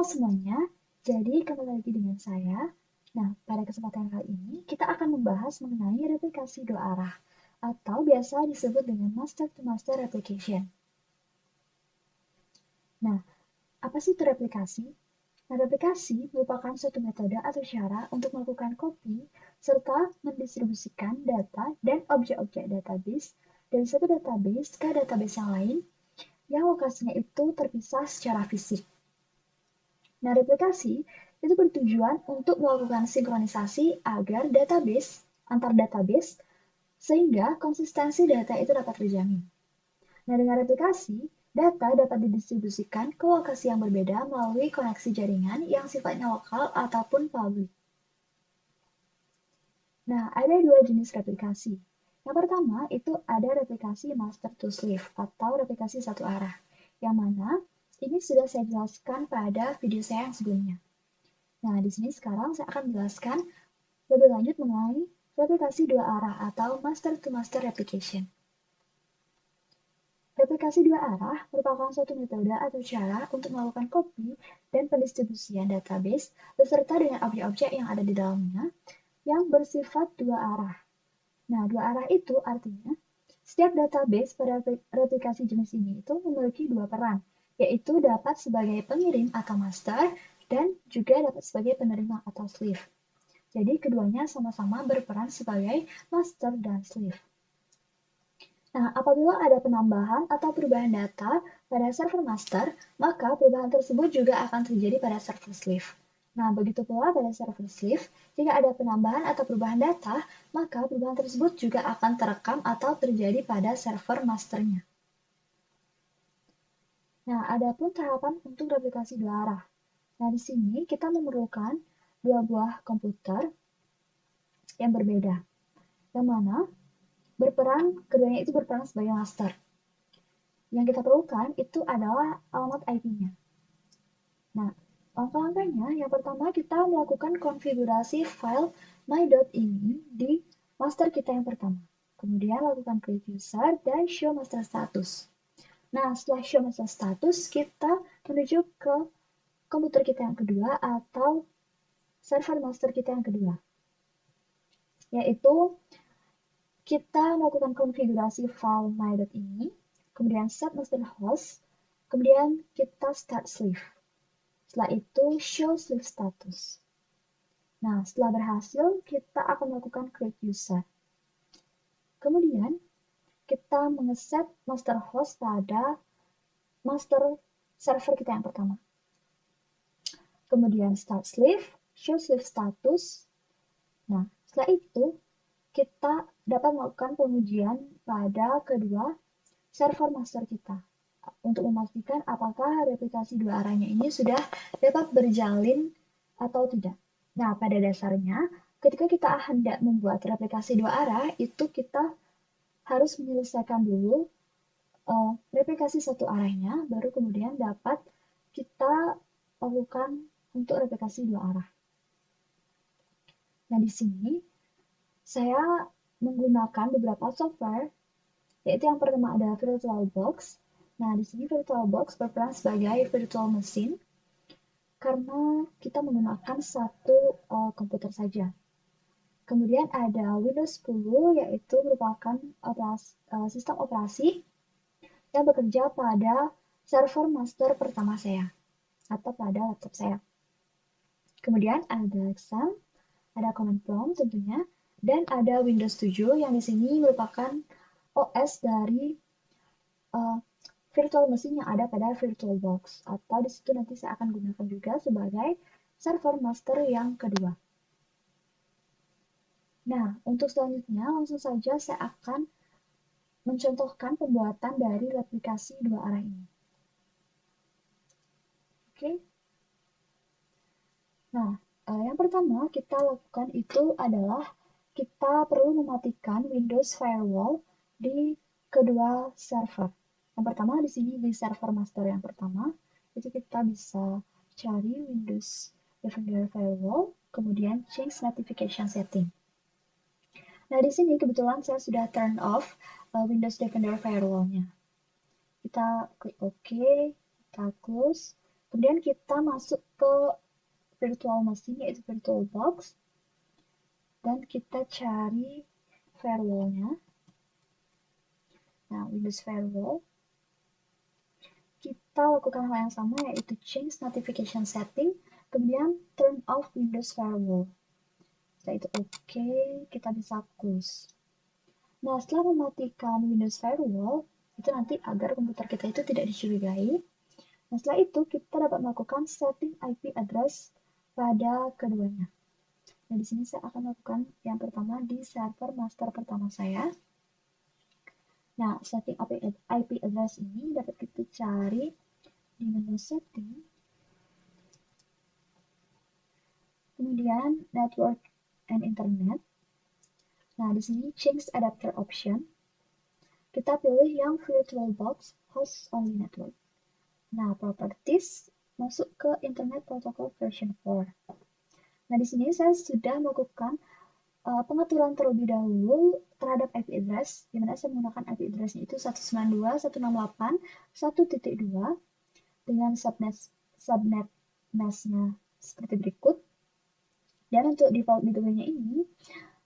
Halo semuanya, jadi kembali lagi dengan saya. Nah, pada kesempatan kali ini kita akan membahas mengenai replikasi dua arah atau biasa disebut dengan master-to-master replication. Nah, apa sih itu replikasi? Nah, replikasi merupakan suatu metode atau cara untuk melakukan copy serta mendistribusikan data dan objek-objek database dari satu database ke database yang lain yang lokasinya itu terpisah secara fisik. Nah, replikasi itu bertujuan untuk melakukan sinkronisasi agar database antar database sehingga konsistensi data itu dapat terjamin. Nah, dengan replikasi, data dapat didistribusikan ke lokasi yang berbeda melalui koneksi jaringan yang sifatnya lokal ataupun publik. Nah, ada dua jenis replikasi. Yang pertama itu ada replikasi master to slave atau replikasi satu arah, yang mana ini sudah saya jelaskan pada video saya yang sebelumnya. Nah, di sini sekarang saya akan menjelaskan lebih lanjut mengenai replikasi dua arah atau master-to-master replication. Replikasi dua arah merupakan suatu metode atau cara untuk melakukan copy dan pendistribusian database beserta dengan objek-objek yang ada di dalamnya yang bersifat dua arah. Nah, dua arah itu artinya setiap database pada replikasi jenis ini itu memiliki dua peran, yaitu dapat sebagai pengirim atau master dan juga dapat sebagai penerima atau slave. Jadi keduanya sama-sama berperan sebagai master dan slave. Nah, apabila ada penambahan atau perubahan data pada server master, maka perubahan tersebut juga akan terjadi pada server slave. Nah, begitu pula pada server slave, jika ada penambahan atau perubahan data, maka perubahan tersebut juga akan terekam atau terjadi pada server masternya. Nah, ada pun tahapan untuk replikasi dua arah. Nah, di sini kita memerlukan dua buah komputer yang berbeda, yang mana keduanya itu berperan sebagai master. Yang kita perlukan itu adalah alamat IP-nya. Nah, langkah-langkahnya yang pertama kita melakukan konfigurasi file my.ini di master kita yang pertama. Kemudian lakukan create user dan show master status. Nah, setelah show master status, kita menuju ke komputer kita yang kedua atau server master kita yang kedua. Yaitu kita melakukan konfigurasi file my.ini, kemudian set master host, kemudian kita start slave. Setelah itu show slave status. Nah, setelah berhasil, kita akan melakukan create user. Kemudian, kita mengeset master host pada master server kita yang pertama. Kemudian start slave, show slave status. Nah, setelah itu, kita dapat melakukan pengujian pada kedua server master kita untuk memastikan apakah replikasi dua arahnya ini sudah dapat berjalin atau tidak. Nah, pada dasarnya, ketika kita hendak membuat replikasi dua arah, itu kita harus menyelesaikan dulu replikasi satu arahnya, baru kemudian dapat kita lakukan untuk replikasi dua arah. Nah, di sini saya menggunakan beberapa software, yaitu yang pertama ada VirtualBox. Nah, di sini VirtualBox berperan sebagai virtual machine karena kita menggunakan satu komputer saja. Kemudian ada Windows 10, yaitu merupakan sistem operasi yang bekerja pada server master pertama saya, atau pada laptop saya. Kemudian ada Excel, ada Command Prompt tentunya, dan ada Windows 7 yang di sini merupakan OS dari virtual machine yang ada pada VirtualBox, atau di situ nanti saya akan gunakan juga sebagai server master yang kedua. Nah, untuk selanjutnya langsung saja saya akan mencontohkan pembuatan dari replikasi dua arah ini. Oke. Nah, yang pertama kita lakukan itu adalah kita perlu mematikan Windows Firewall di kedua server. Yang pertama di sini di server master yang pertama, itu kita bisa cari Windows Defender Firewall, kemudian change notification setting. Nah, di sini kebetulan saya sudah turn off Windows Defender Firewall-nya. Kita klik OK, kita close, Kemudian kita masuk ke virtual machine, yaitu VirtualBox, dan kita cari firewall-nya. Nah, Windows Firewall, kita lakukan hal yang sama, yaitu change notification setting, kemudian turn off Windows Firewall. Setelah itu oke, kita bisa close. Nah, setelah mematikan Windows Firewall, itu nanti agar komputer kita itu tidak dicurigai. Nah, setelah itu kita dapat melakukan setting IP address pada keduanya. Nah, di sini saya akan melakukan yang pertama di server master pertama saya. Nah, setting IP address ini dapat kita cari di menu setting, kemudian network and internet. Nah, di sini change adapter option. Kita pilih yang VirtualBox host only network. Nah, properties masuk ke Internet Protocol version 4. Nah, di sini saya sudah melakukan pengaturan terlebih dahulu terhadap IP address, di mana saya menggunakan IP address-nya itu 192.168.1.2 dengan subnet mesh-nya seperti berikut. Dan untuk default gateway-nya ini,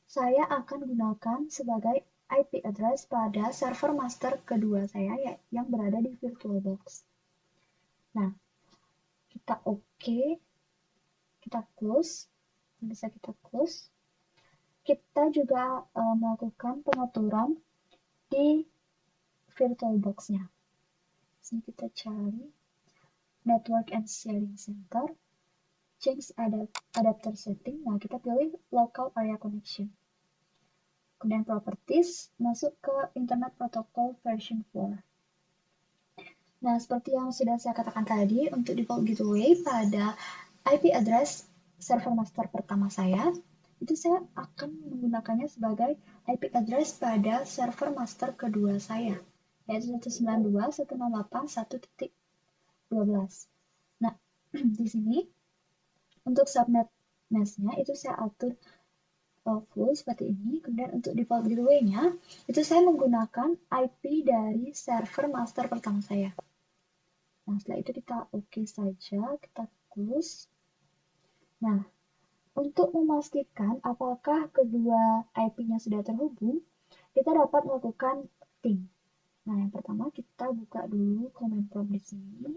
saya akan gunakan sebagai IP address pada server master kedua saya yang berada di VirtualBox. Nah, kita oke, kita close, bisa kita close. Kita juga melakukan pengaturan di VirtualBox-nya. Sini kita cari Network and Sharing Center, change adapter setting. Nah, kita pilih Local Area Connection. Kemudian Properties, masuk ke Internet Protocol version 4. Nah, seperti yang sudah saya katakan tadi, untuk default gateway pada IP address server master pertama saya, itu saya akan menggunakannya sebagai IP address pada server master kedua saya, yaitu 192.168.1.12. Nah, di sini untuk subnet mesh-nya itu saya atur full seperti ini. Kemudian untuk default gateway-nya itu saya menggunakan IP dari server master pertama saya. Nah, setelah itu kita oke saja, kita close. Nah, untuk memastikan apakah kedua IP-nya sudah terhubung, kita dapat melakukan ping. Nah, yang pertama kita buka dulu command prompt di sini.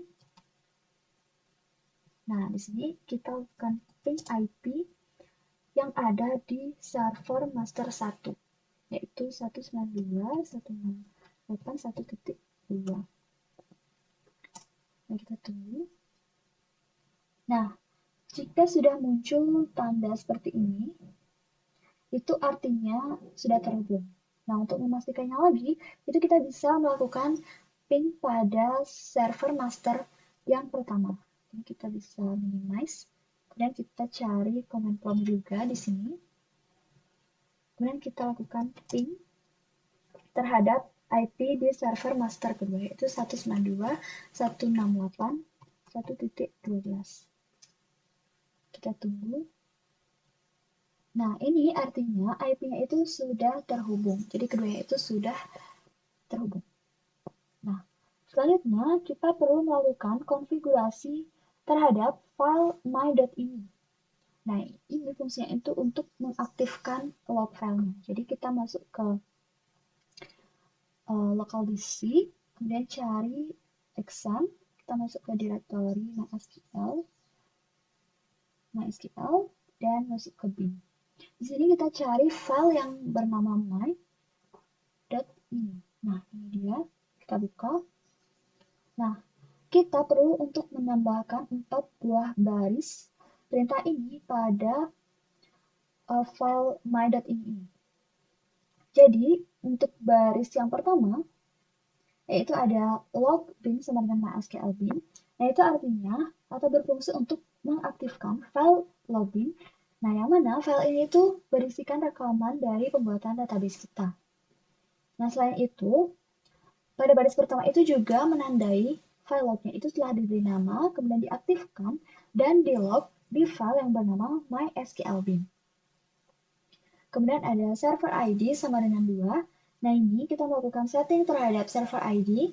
Nah, di sini kita lakukan ping IP yang ada di server master 1, yaitu 192.168.1.2. Nah, kita tunggu. Nah, jika sudah muncul tanda seperti ini, itu artinya sudah terhubung. Nah, untuk memastikannya lagi, itu kita bisa melakukan ping pada server master yang pertama. Ini kita bisa minimize, kemudian kita cari command prompt juga di sini. Kemudian kita lakukan ping terhadap IP di server master kedua, yaitu 192.168.1.12. Kita tunggu. Nah, ini artinya IP-nya itu sudah terhubung. Jadi keduanya itu sudah terhubung. Nah, selanjutnya kita perlu melakukan konfigurasi terhadap file my.ini. Nah, ini fungsinya itu untuk mengaktifkan log filenya. Jadi kita masuk ke local disk, kemudian cari exam, kita masuk ke directory MySQL, dan masuk ke bin. Di sini kita cari file yang bernama my.ini. Nah, ini dia. Kita buka. Nah, kita perlu untuk menambahkan 4 buah baris perintah ini pada file my.ini. Jadi, untuk baris yang pertama, yaitu ada log bin sama dengan MySQL bin. Nah, itu artinya atau berfungsi untuk mengaktifkan file login. Nah, yang mana file ini tuh berisikan rekaman dari pembuatan database kita. Nah, selain itu, pada baris pertama itu juga menandai file lognya itu telah diberi nama, kemudian diaktifkan, dan dilog di file yang bernama MySQL bin. Kemudian ada server ID sama dengan 2. Nah, ini kita melakukan setting terhadap server ID.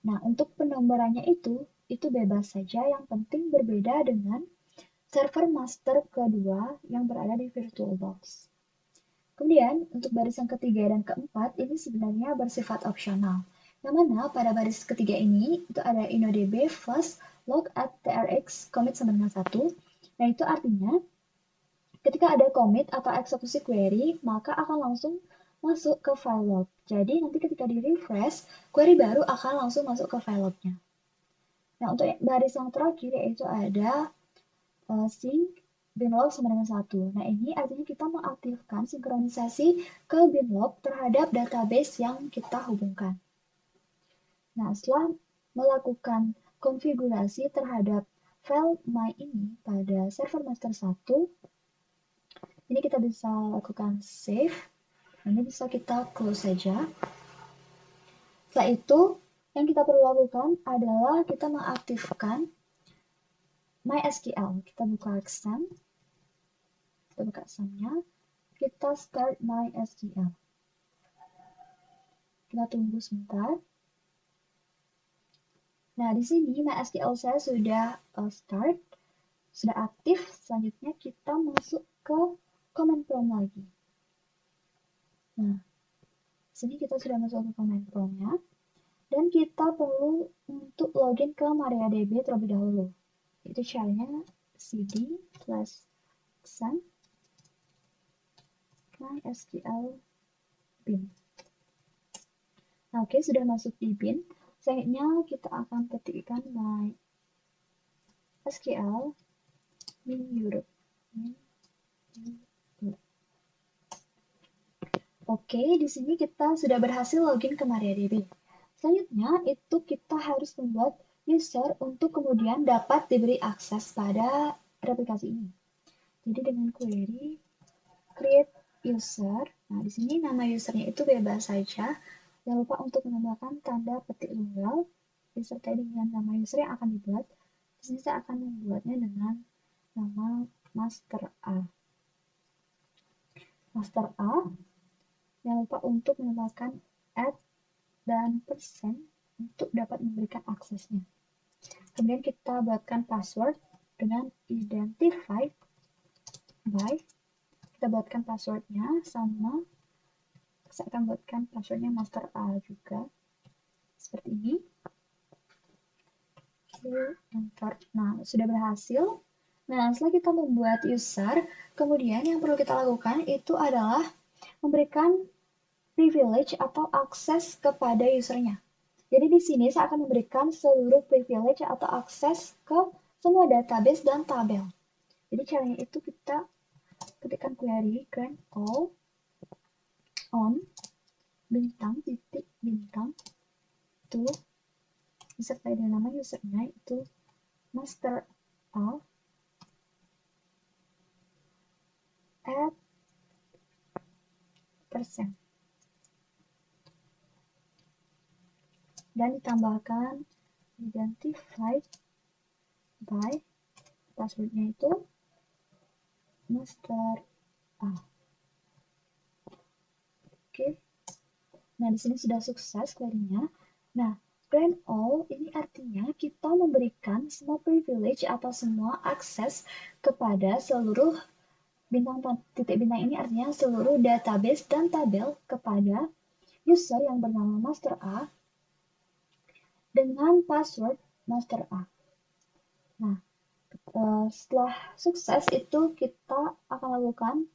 Nah, untuk penomborannya itu itu bebas saja, yang penting berbeda dengan server master kedua yang berada di VirtualBox. Kemudian, untuk baris yang ketiga dan keempat, ini sebenarnya bersifat opsional. Yang mana pada baris ketiga ini, itu ada InnoDB first log at trx commit sama dengan 1. Nah, itu artinya ketika ada commit atau eksekusi query, maka akan langsung masuk ke file log. Jadi nanti ketika di refresh, query baru akan langsung masuk ke file lognya. Nah, untuk baris yang terakhir yaitu ada sync binlog sama dengan 1. Nah, ini artinya kita mengaktifkan sinkronisasi ke binlog terhadap database yang kita hubungkan. Nah, setelah melakukan konfigurasi terhadap file my ini pada server master 1, ini kita bisa lakukan save. Ini bisa kita close saja. Setelah itu, yang kita perlu lakukan adalah kita mengaktifkan MySQL. Kita buka extend. Kita buka extendnya. Kita start MySQL. Kita tunggu sebentar. Nah, di sini MySQL saya sudah start, sudah aktif. Selanjutnya kita masuk ke command prompt lagi. Nah, di sini kita sudah masuk ke command prompt-nya. Dan kita perlu untuk login ke MariaDB terlebih dahulu. Itu caranya cd /send MySQL bin. Nah, oke, sudah masuk di bin. Selanjutnya kita akan ketikkan MySQL min Europe. Oke, di sini kita sudah berhasil login ke MariaDB. Selanjutnya, itu kita harus membuat user untuk kemudian dapat diberi akses pada replikasi ini. Jadi dengan query create user, nah di sini nama usernya itu bebas saja. Jangan lupa untuk menambahkan tanda petik tunggal disertai dengan nama user yang akan dibuat. Di sini saya akan membuatnya dengan nama master A. Master A. Jangan lupa untuk menambahkan add dan persen untuk dapat memberikan aksesnya. Kemudian kita buatkan password dengan identified by. Kita buatkan passwordnya sama. Saya akan buatkan passwordnya master A juga. Seperti ini. Oke, enter. Nah, sudah berhasil. Nah, setelah kita membuat user, kemudian yang perlu kita lakukan itu adalah memberikan privilege atau akses kepada usernya. Jadi di sini saya akan memberikan seluruh privilege atau akses ke semua database dan tabel. Jadi caranya itu kita ketikkan query grant all on bintang titik bintang itu disertai dengan nama usernya itu master A add persen dan ditambahkan identified by passwordnya itu master A. Oke. Nah, di sini sudah sukses query-nya. Nah, grant all ini artinya kita memberikan semua privilege atau semua akses kepada seluruh bintang titik bintang ini artinya seluruh database dan tabel kepada user yang bernama master A dengan password master A. Nah, setelah sukses itu kita akan lakukan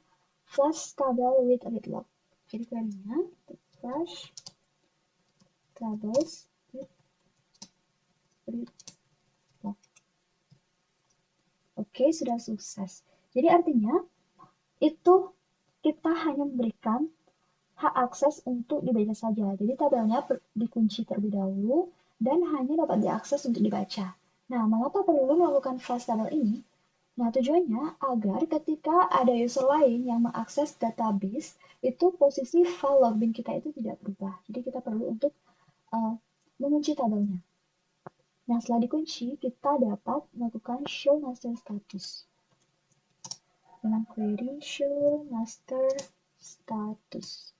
flash tabel with read log. Jadi query-nya flash tables with read log. Oke, sudah sukses. Jadi artinya itu kita hanya memberikan hak akses untuk dibaca saja. Jadi tabelnya dikunci terlebih dahulu dan hanya dapat diakses untuk dibaca. Nah, mengapa perlu melakukan flash tabel ini? Nah, tujuannya agar ketika ada user lain yang mengakses database, itu posisi file login kita itu tidak berubah. Jadi kita perlu untuk mengunci tabelnya. Nah, setelah dikunci, kita dapat melakukan show master status. Dengan query show master status.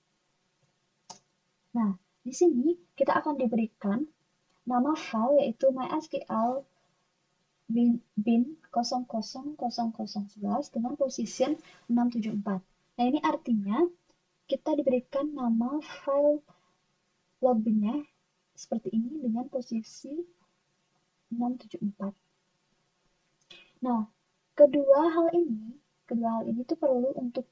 Nah, di sini kita akan diberikan nama file yaitu MySQL bin 000011 dengan position 674. Nah, ini artinya kita diberikan nama file logbinnya seperti ini dengan posisi 674. Nah, kedua hal ini tuh perlu untuk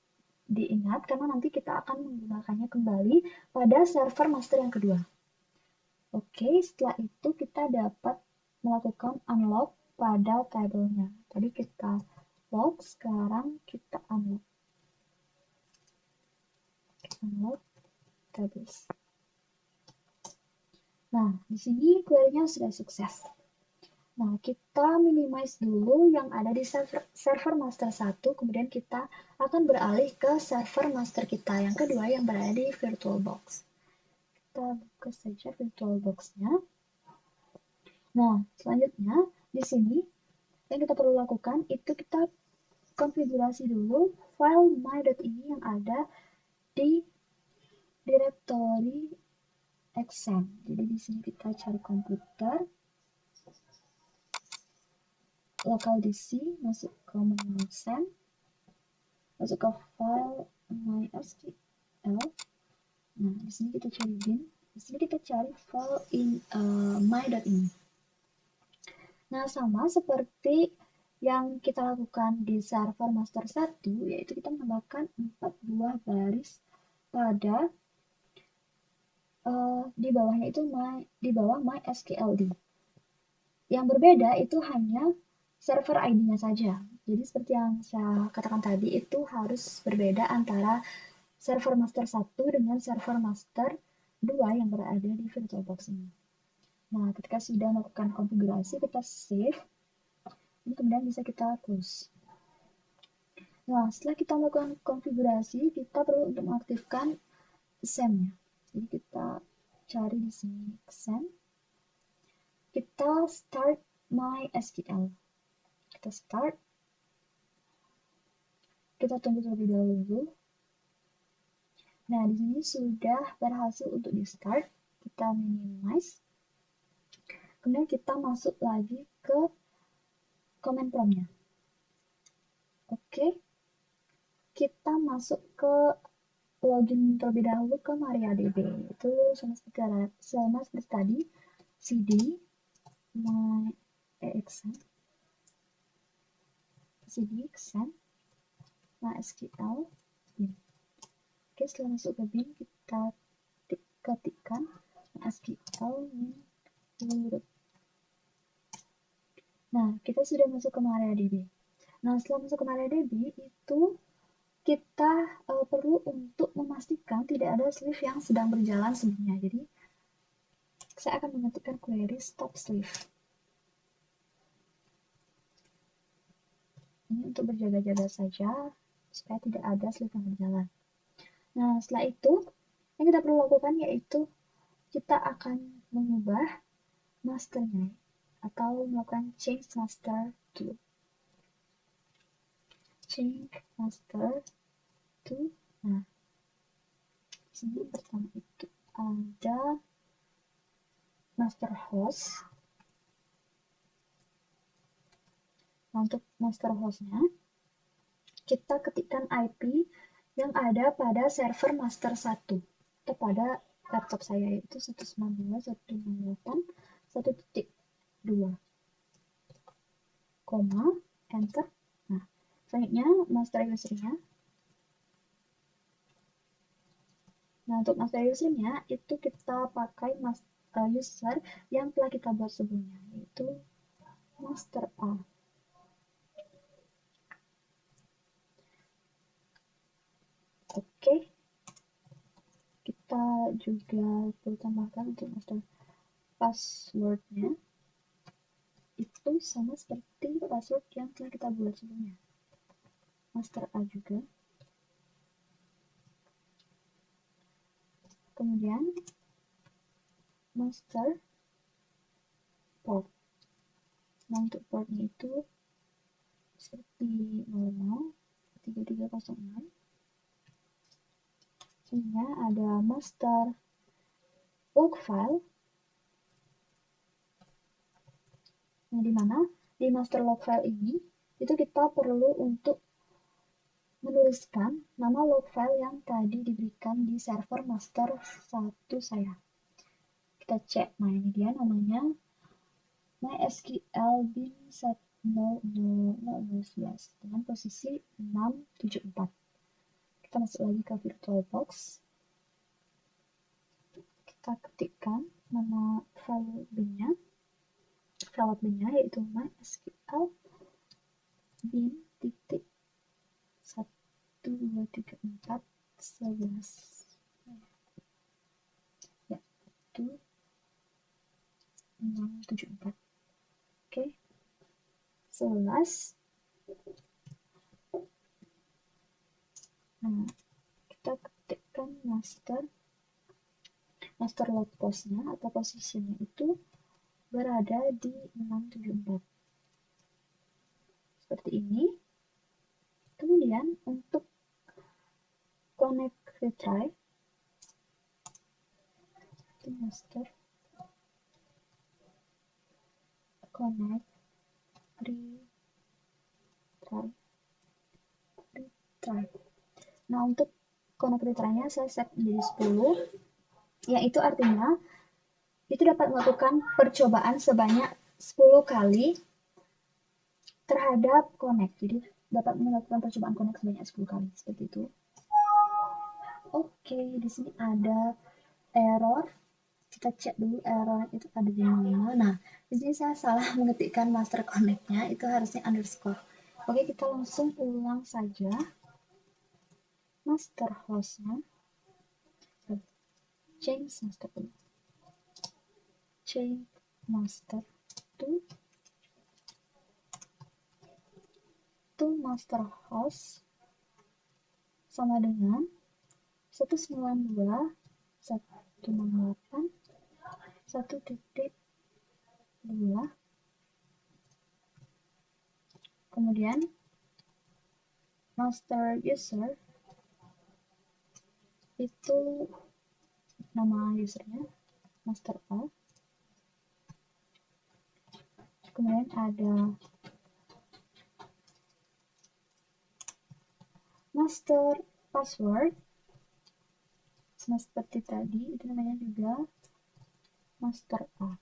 diingat karena nanti kita akan menggunakannya kembali pada server master yang kedua. Oke, setelah itu kita dapat melakukan unlock pada tabelnya. Tadi kita lock, sekarang kita unlock. Unlock tables. Nah, di sini query-nya sudah sukses. Nah, kita minimize dulu yang ada di server master 1, kemudian kita akan beralih ke server master kita yang kedua yang berada di VirtualBox. Kita buka saja VirtualBox-nya. Nah, selanjutnya di sini yang kita perlu lakukan itu kita konfigurasi dulu file my.ini yang ada di direktori exam. Jadi di sini kita cari komputer, local DC, masuk ke menu exam, masuk ke file mysql. Nah, di sini kita cari bin, di sini kita cari file my.ini. Nah, sama seperti yang kita lakukan di server master 1, yaitu kita menambahkan 4 buah baris pada di bawahnya itu di bawah mysqld. Yang berbeda itu hanya server ID-nya saja. Jadi seperti yang saya katakan tadi, itu harus berbeda antara server master 1 dengan server master 2 yang berada di VirtualBox ini. Nah, ketika sudah melakukan konfigurasi, kita save. Ini kemudian bisa kita close. Nah, setelah kita melakukan konfigurasi, kita perlu untuk mengaktifkan XAMPP-nya. Jadi kita cari di sini XAMPP. Kita start MySQL. Kita start. Kita tunggu terlebih dahulu. Nah, di sini sudah berhasil untuk di start. Kita minimize. Kemudian kita masuk lagi ke command prompt-nya. Oke. Kita masuk ke login terlebih dahulu ke MariaDB. Itu sama seperti tadi. cd myexam cd exam mysql bin. Oke, setelah masuk ke bin kita ketikkan mysql min. Nah, kita sudah masuk ke MariaDB. Nah, setelah masuk ke MariaDB itu kita perlu untuk memastikan tidak ada sleeve yang sedang berjalan sebelumnya. Jadi saya akan mengetikkan query stop sleeve. Ini untuk berjaga-jaga saja supaya tidak ada sleeve yang berjalan. Nah, setelah itu yang kita perlu lakukan yaitu kita akan mengubah masternya atau melakukan change master to. Change master to. Nah, di sini pertama itu ada master host. Nah, untuk master hostnya kita ketikkan IP yang ada pada server master 1 atau pada laptop saya yaitu 192.168.1.2, koma, enter. Nah, selanjutnya master usernya. Nah, untuk master usernya itu kita pakai user yang telah kita buat sebelumnya, yaitu master A. Oke, kita juga perlu tambahkan untuk master passwordnya itu sama seperti password yang telah kita buat sebelumnya, master A juga. Kemudian master port. Nah, untuk portnya itu seperti normal 3306. Sehingga ada master log file. Nah, di mana di master log file ini, itu kita perlu untuk menuliskan nama log file yang tadi diberikan di server master 1 saya. Kita cek, nah ini dia namanya MySQL bin 1000011 dengan posisi 674. Kita masuk lagi ke VirtualBox. Kita ketikkan nama file binnya, yaitu MySQL bin titik 1234111, yaitu 674. Oke, 11. Nah, kita ketikkan master log postnya atau posisinya itu berada di 674 seperti ini. Kemudian untuk connect retry itu master connect retry. Nah, untuk connect retry-nya saya set menjadi 10, yang itu artinya itu dapat melakukan percobaan sebanyak 10 kali terhadap connect. Jadi dapat melakukan percobaan connect sebanyak 10 kali seperti itu. Oke, di sini ada error. Kita cek dulu error itu ada di mana. Nah, di sini saya salah mengetikkan master connect-nya, itu harusnya underscore. Oke, kita langsung ulang saja master host-nya. Change master dulu. Change master to master host sama dengan 192.168.1.2. Kemudian master user itu nama usernya master A. Kemudian ada master password sama seperti tadi, itu namanya juga master A.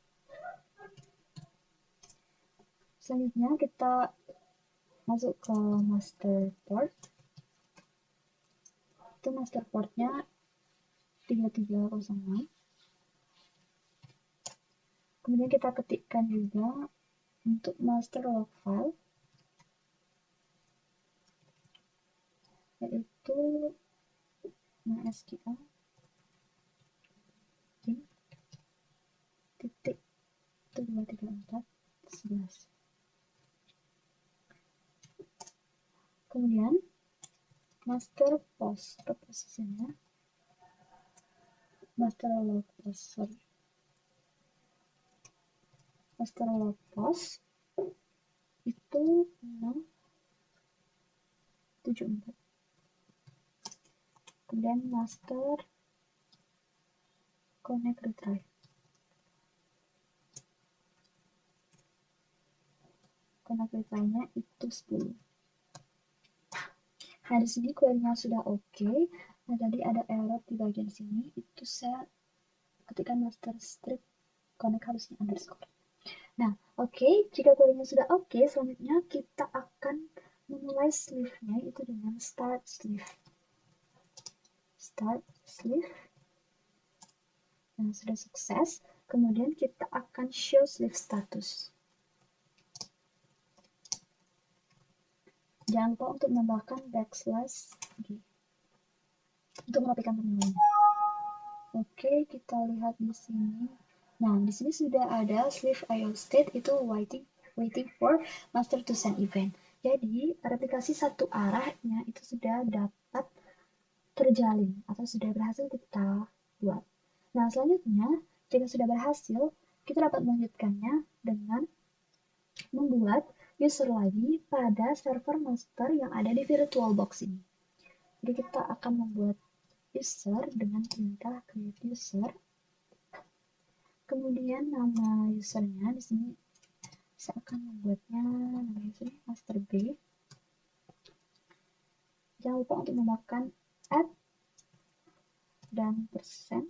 Selanjutnya kita masuk ke master port. Itu master portnya 3306. Kemudian kita ketikkan juga untuk master log file, yaitu MySQL bin titik 1234111. Kemudian master post posisinya master log post itu 674. Kemudian master connect retry nya itu 10. Nah, di sini query-nya sudah oke. Nah, tadi ada error di bagian sini, itu saya ketikkan master strip connect harusnya underscore. Nah, oke, jika query-nya sudah oke, selanjutnya kita akan memulai sleeve-nya itu dengan start sleeve. Nah, sudah sukses. Kemudian kita akan show sleeve status. Jangan lupa untuk menambahkan \g untuk merapikan terminalnya. Oke, kita lihat di sini. Nah, di sini sudah ada sleeve IO state itu waiting for master to send event. Jadi, replikasi satu arahnya itu sudah dapat terjalin atau sudah berhasil kita buat. Nah, selanjutnya, jika sudah berhasil, kita dapat melanjutkannya dengan membuat user lagi pada server master yang ada di VirtualBox ini. Jadi kita akan membuat user dengan perintah create user. Kemudian nama usernya di sini saya akan membuatnya namanya sini master B. Jangan lupa untuk menambahkan add dan persen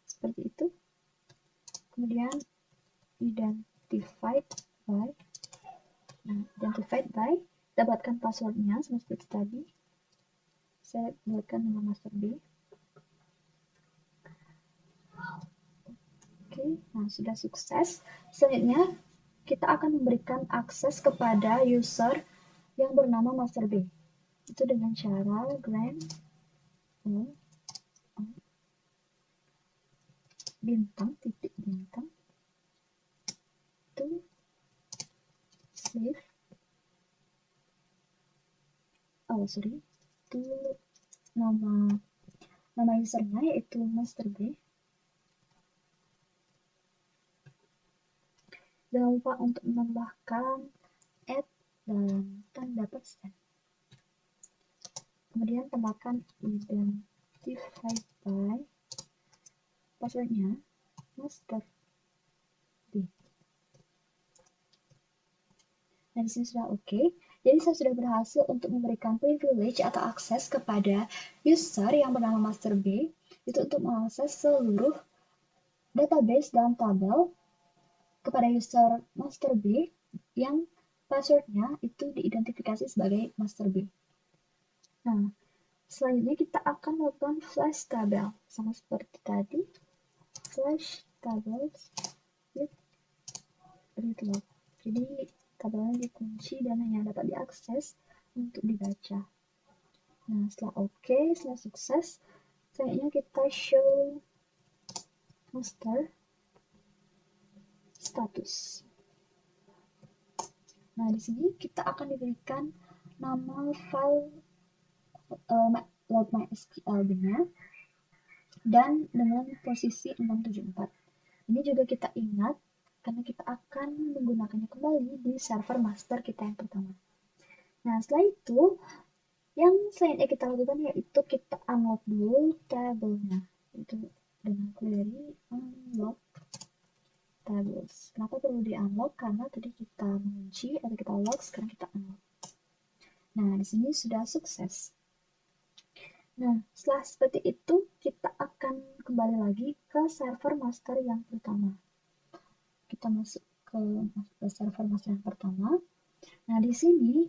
seperti itu. Kemudian identified by, dapatkan passwordnya sama seperti tadi. Saya buatkan nama master B. Oke, nah sudah sukses. Selanjutnya kita akan memberikan akses kepada user yang bernama master B. Itu dengan cara grant bintang titik bintang to slave to nama usernya yaitu master B. Jangan lupa untuk menambahkan add dan tanda persen. Kemudian tambahkan identified by, passwordnya master B. Nah, di sini sudah oke. Jadi saya sudah berhasil untuk memberikan privilege atau akses kepada user yang bernama master B itu untuk mengakses seluruh database dalam tabel kepada user master B yang passwordnya itu diidentifikasi sebagai master B. Nah, selanjutnya kita akan melakukan flash tabel sama seperti tadi. Flash tables with read log. Jadi tabelnya dikunci dan hanya dapat diakses untuk dibaca. Nah, setelah oke, setelah sukses, selanjutnya kita show master status. Nah, di sini kita akan diberikan nama file load.mysql-nya dan dengan posisi 674. Ini juga kita ingat karena kita akan menggunakannya kembali di server master kita yang pertama. Nah, setelah itu yang selanjutnya kita lakukan yaitu kita unlock dulu tabelnya, itu dengan query unlock tables. Kenapa perlu di unlock? Karena tadi kita mengunci atau kita lock, sekarang kita unlock. Nah, di sini sudah sukses. Nah, setelah seperti itu, kita akan kembali lagi ke server master yang pertama. Kita masuk ke server master yang pertama. Nah, di sini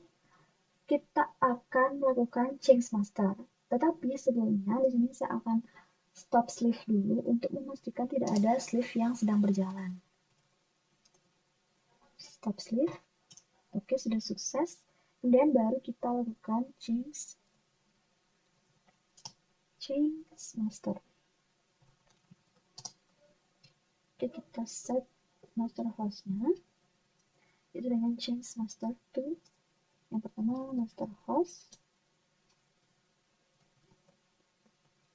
kita akan melakukan change master. Tetapi sebelumnya, di sini saya akan stop sleeve dulu untuk memastikan tidak ada sleeve yang sedang berjalan. Stop sleeve. Oke, sudah sukses. Kemudian baru kita lakukan change master. Oke, kita set master hostnya itu dengan change master to yang pertama master host.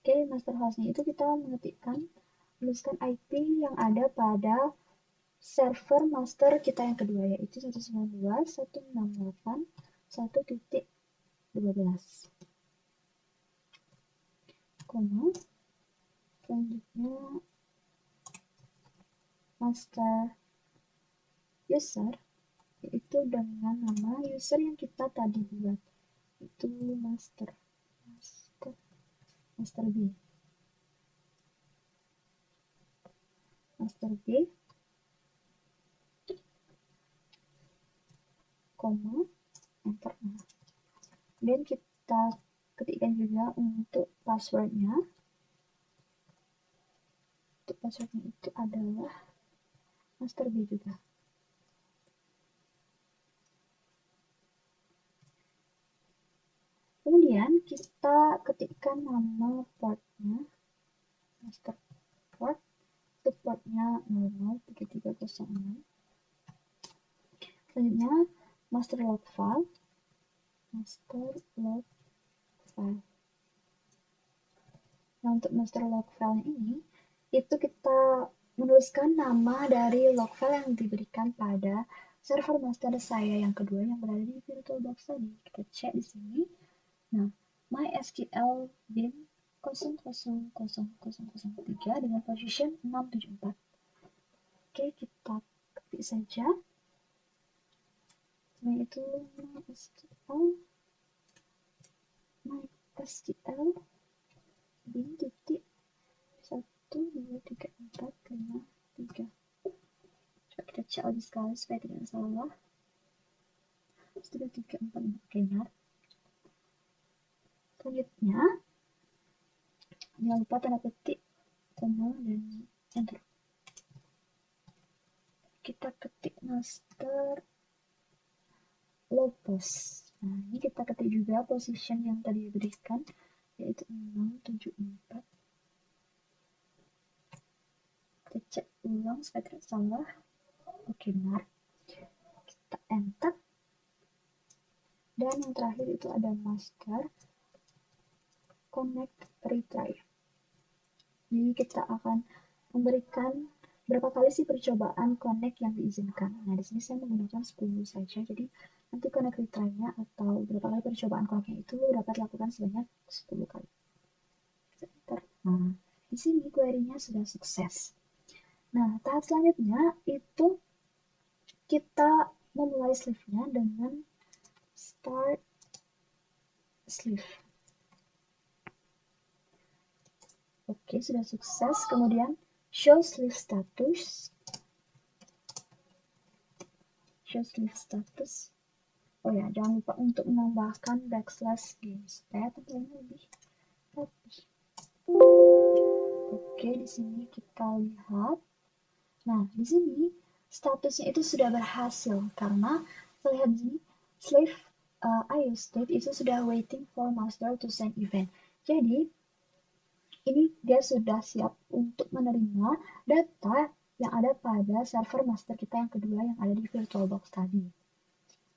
Oke, master hostnya itu kita menuliskan IP yang ada pada server master kita yang kedua, yaitu 192.168.1.12, koma, selanjutnya master user yaitu dengan nama user yang kita tadi buat, itu master B, koma, enter. Dan kita ketikkan juga untuk passwordnya. Untuk passwordnya itu adalah master B juga. Kemudian kita ketikkan nama portnya, master port, itu portnya 003306. Selanjutnya master log file. Nah, untuk master log file ini, itu kita menuliskan nama dari log file yang diberikan pada server master saya yang kedua yang berada di VirtualBox tadi. Kita cek di sini. Nah, MySQL bin 000003 dengan position 674. Oke, kita ketik saja. yaitu MySQL bin titik 1 2 3 4 5 3. Coba kita cek lagi sekali supaya tidak salah. 1 2 3 4 5. Benar. Selanjutnya jangan lupa tanda petik, koma, dan enter. Kita ketik master log post. Nah, ini kita ketik juga position yang tadi diberikan, yaitu 674. Kita cek ulang supaya tidak salah. Oke, benar. Kita enter. Dan yang terakhir itu ada master connect retry. Jadi kita akan memberikan berapa kali sih percobaan connect yang diizinkan. Nah, di sini saya menggunakan 10 saja. Jadi nanti connect retry-nya atau berapa kali percobaan connect-nya itu dapat dilakukan sebanyak 10 kali. Nah, di sini query-nya sudah sukses. Nah, tahap selanjutnya itu kita memulai sleeve-nya dengan start sleeve. Oke, sudah sukses. Kemudian show sleeve status. Show sleeve status. Oh ya, jangan lupa untuk menambahkan backslash g supaya tampilannya lebih rapi. Oke, di sini kita lihat. Nah, di sini statusnya itu sudah berhasil karena terlihat di sini slave IO state itu sudah waiting for master to send event. Jadi ini dia sudah siap untuk menerima data yang ada pada server master kita yang kedua yang ada di VirtualBox tadi.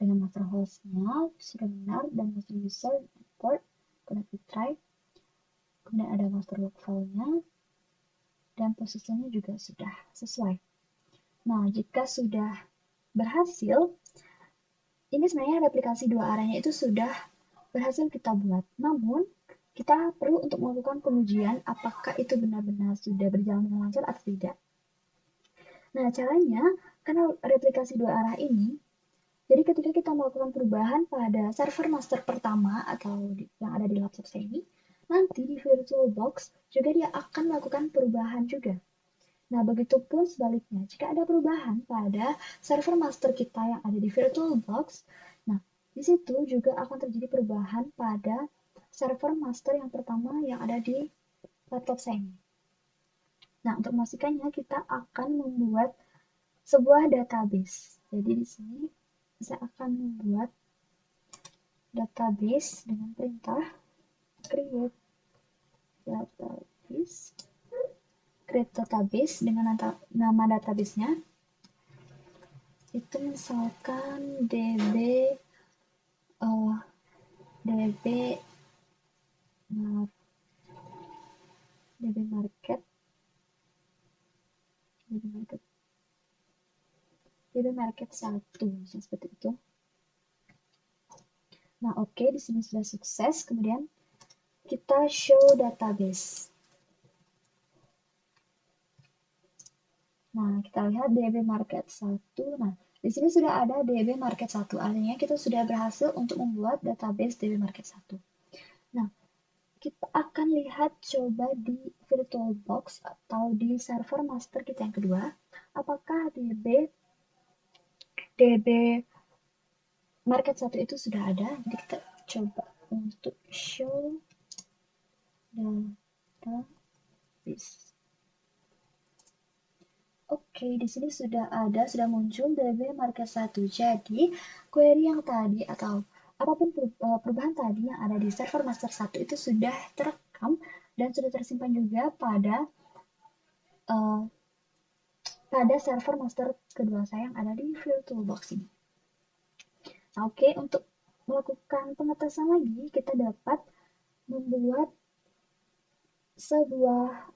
Dengan master hostnya sudah benar dan master user port connect retry. Kemudian ada master log file-nya dan posisinya juga sudah sesuai. Nah, jika sudah berhasil, ini sebenarnya replikasi dua arahnya itu sudah berhasil kita buat. Namun, kita perlu untuk melakukan pengujian apakah itu benar-benar sudah berjalan dengan lancar atau tidak. Nah, caranya, karena replikasi dua arah ini, jadi ketika kita melakukan perubahan pada server master pertama atau yang ada di laptop saya ini, nanti di VirtualBox juga dia akan melakukan perubahan juga. Nah, begitupun sebaliknya, jika ada perubahan pada server master kita yang ada di VirtualBox, nah, di situ juga akan terjadi perubahan pada server master yang pertama yang ada di laptop saya ini. Nah, untuk memastikannya, kita akan membuat sebuah database. Jadi di sini saya akan membuat database dengan perintah create database dengan nama databasenya itu misalkan db market 1 seperti itu. Nah, oke, di sini sudah sukses. Kemudian kita show database. Nah, kita lihat DB Market 1. Nah, di sini sudah ada DB Market 1. Artinya kita sudah berhasil untuk membuat database DB Market 1. Nah, kita akan lihat coba di VirtualBox atau di server master kita yang kedua. Apakah DB Market 1 itu sudah ada. Jadi kita coba untuk show database. Oke, di sini sudah muncul DB Market 1. Jadi, query yang tadi atau apapun perubahan tadi yang ada di server master 1 itu sudah terekam dan sudah tersimpan juga pada server master kedua saya yang ada di VirtualBox ini. Nah, oke, untuk melakukan pengetesan lagi, kita dapat membuat sebuah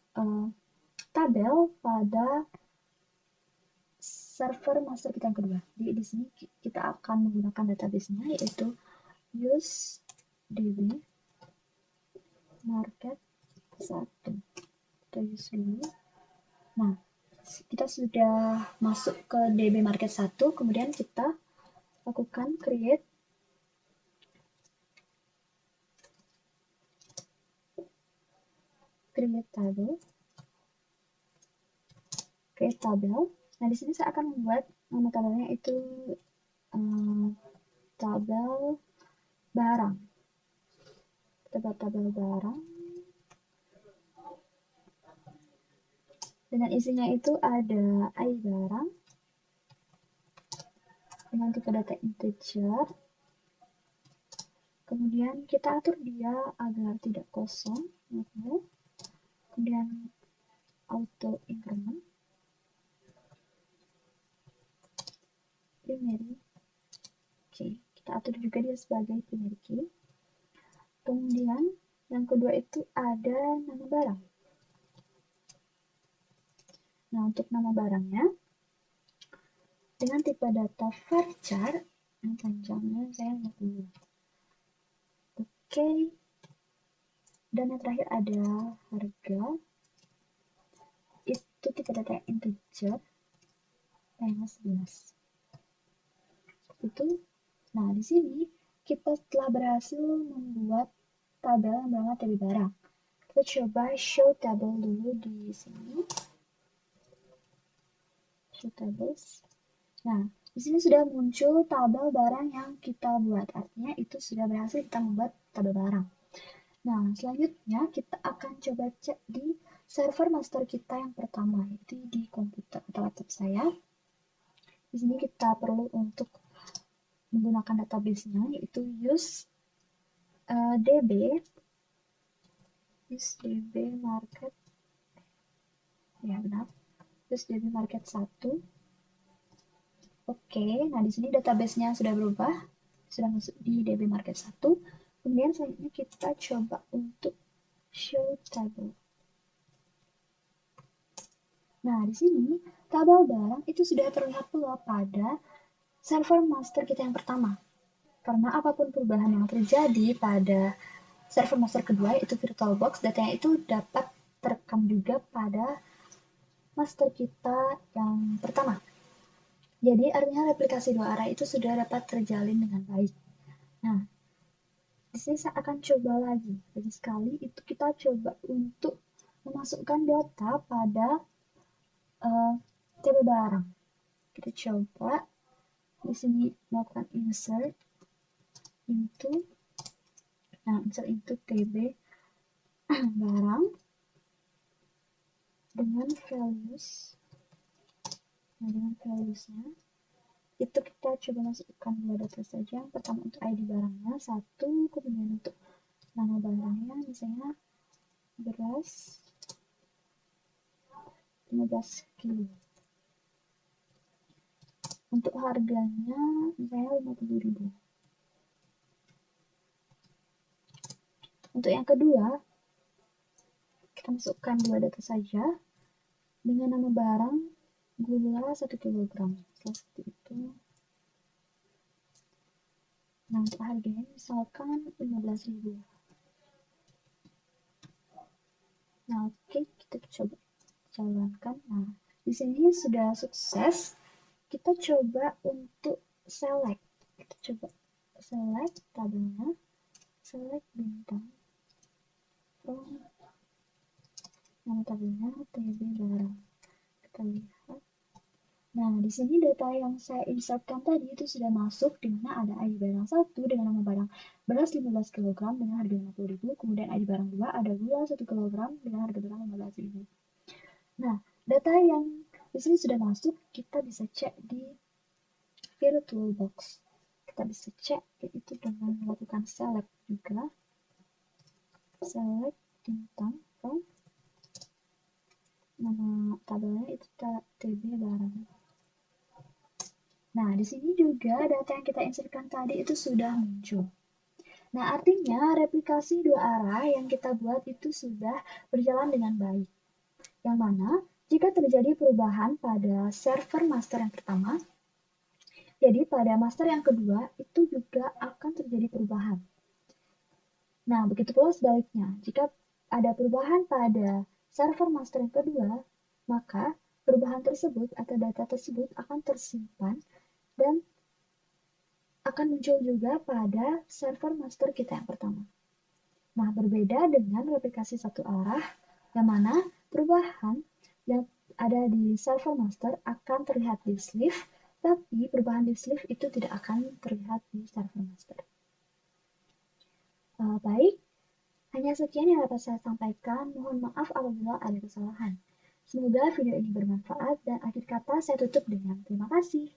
tabel pada server master kita yang kedua. Jadi di sini kita akan menggunakan database-nya yaitu use db market 1. Kita use dulu. Nah, kita sudah masuk ke db market 1, kemudian kita lakukan create table. Create tabel. Nah, di sini saya akan membuat nama tabelnya itu tabel barang. Kita buat tabel barang. Dengan isinya itu ada ID barang dengan tipe data integer. Kemudian kita atur dia agar tidak kosong. Kemudian auto increment. Primary key. Kita atur juga dia sebagai primary key. Kemudian yang kedua itu ada nama barang. Nah, untuk nama barangnya dengan tipe data varchar yang panjangnya saya nggak dulu. Oke. Dan yang terakhir ada harga. Itu tipe data integer yang 11. Itu. Nah, di sini kita telah berhasil membuat tabel yang bernama tabel barang. Kita coba show table dulu di sini. Show tables. Nah, di sini sudah muncul tabel barang yang kita buat. Artinya itu sudah berhasil kita membuat tabel barang. Nah, selanjutnya kita akan coba cek di server master kita yang pertama, yaitu di komputer atau laptop saya. Di sini kita perlu untuk menggunakan database-nya, yaitu use db market, ya benar, use db market 1. Oke, nah di sini database-nya sudah berubah, sudah masuk di db market 1. Kemudian selanjutnya kita coba untuk show table. Nah, di sini tabel barang itu sudah terlihat pula pada server master kita yang pertama. Karena apapun perubahan yang terjadi pada server master kedua, yaitu VirtualBox, datanya itu dapat terekam juga pada master kita yang pertama. Jadi artinya replikasi dua arah itu sudah dapat terjalin dengan baik. Nah, di sini saya akan coba lagi. Jadi sekali itu kita coba untuk memasukkan data pada tabel barang. Kita coba di sini melakukan insert into, nah insert into tb barang dengan values. Nah, dengan valuesnya itu kita coba masukkan dua data saja. Pertama untuk ID barangnya 1, kemudian untuk nama barangnya misalnya beras 15 kilo. Untuk harganya misalnya 50.000. Untuk yang kedua, kita masukkan dua data saja dengan nama barang gula 1 kg. Seperti itu. Nah, untuk harganya misalkan 15.000. Nah, oke, kita coba jalankan. Nah, di sini sudah sukses. Kita coba untuk select. Kita coba select tabelnya, select bintang from nama tabelnya TB barang. Kita lihat. Nah, di sini data yang saya insertkan tadi itu sudah masuk, di mana ada ID barang 1 dengan nama barang beras 15 kg dengan harga 50.000, kemudian ID barang 2 ada gula 1 kg dengan harga barang 15.000. Nah, data yang di sini sudah masuk, kita bisa cek di VirtualBox. Kita bisa cek itu dengan melakukan select juga. Select bintang from nama tabelnya itu TB barang. Nah, di sini juga data yang kita insertkan tadi itu sudah muncul. Nah, artinya replikasi dua arah yang kita buat itu sudah berjalan dengan baik. Yang mana, jika terjadi perubahan pada server master yang pertama, jadi pada master yang kedua itu juga akan terjadi perubahan. Nah, begitu pula sebaliknya. Jika ada perubahan pada server master yang kedua, maka perubahan tersebut atau data tersebut akan tersimpan dan akan muncul juga pada server master kita yang pertama. Nah, berbeda dengan replikasi satu arah, yang mana perubahan yang ada di server master akan terlihat di sleeve, tapi perubahan di sleeve itu tidak akan terlihat di server master. Baik, hanya sekian yang dapat saya sampaikan. Mohon maaf apabila ada kesalahan. Semoga video ini bermanfaat dan akhir kata saya tutup dengan terima kasih.